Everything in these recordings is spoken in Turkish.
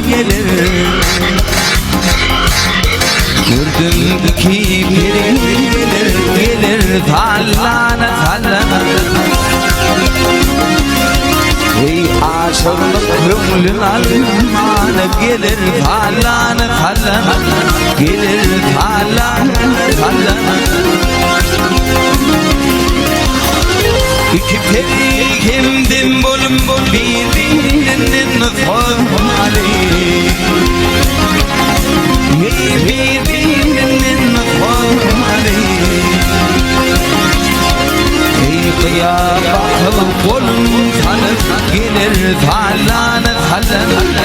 gelir. Gördüm ki biri gelir tallana tallana. Ey aşığın kömlün almana gelir tallana tallana. Gelir tallana tallana. İki peri kimdim bulum birbirinin formali. Birbirinin formali. Ey kıya bakıp kolum tanıp gelir tallana tallana.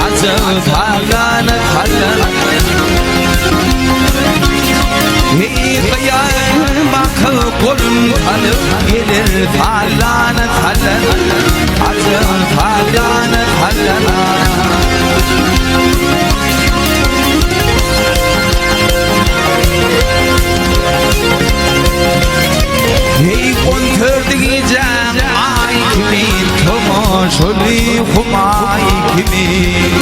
Acı tallana tallana. Ey kıya bakıp kolum tanıp gelir tallana tallana. Acı tallana tallana. Hey kontör diyeceğim ay kimin, tomoşoli humay kimin.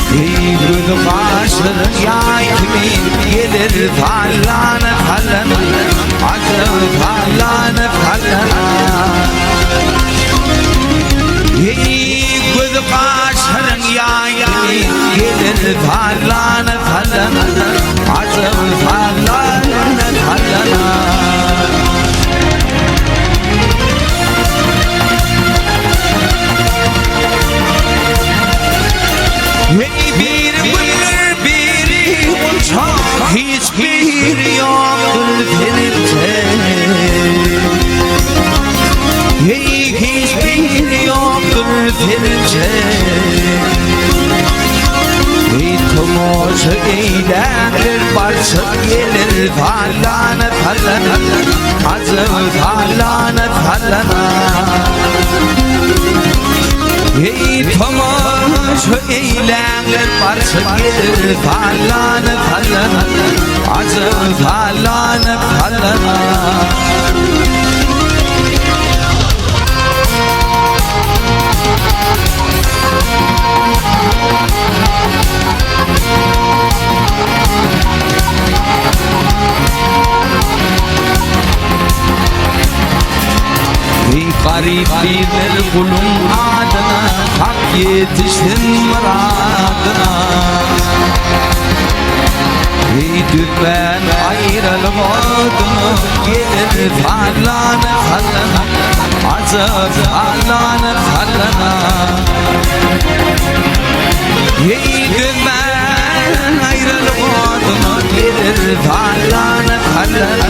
Hey gül başır yay kimin, gelir tallana tallana. Acı tallana tallana. Hey gül başır yay kimin, gelir tallana tallana. Acı tallana tallana. Hey bir gülür biri uçak, hiçbir yoktur denirce. Hey hiçbir yoktur denirce. Hey tomoş eylenir barşı gelir tallana tallana. Acı tallana tallana. Hey tomoş eylenir barşı gelir tallana tallana. Acı tallana tallana. Garip bilir kulum adına, hak yetişsin muradına. Ey dümen ayrılık odunu, gelir tallana tallana. Acı tallana tallana. Ey dümen ayrılık odunu, gelir tallana tallana.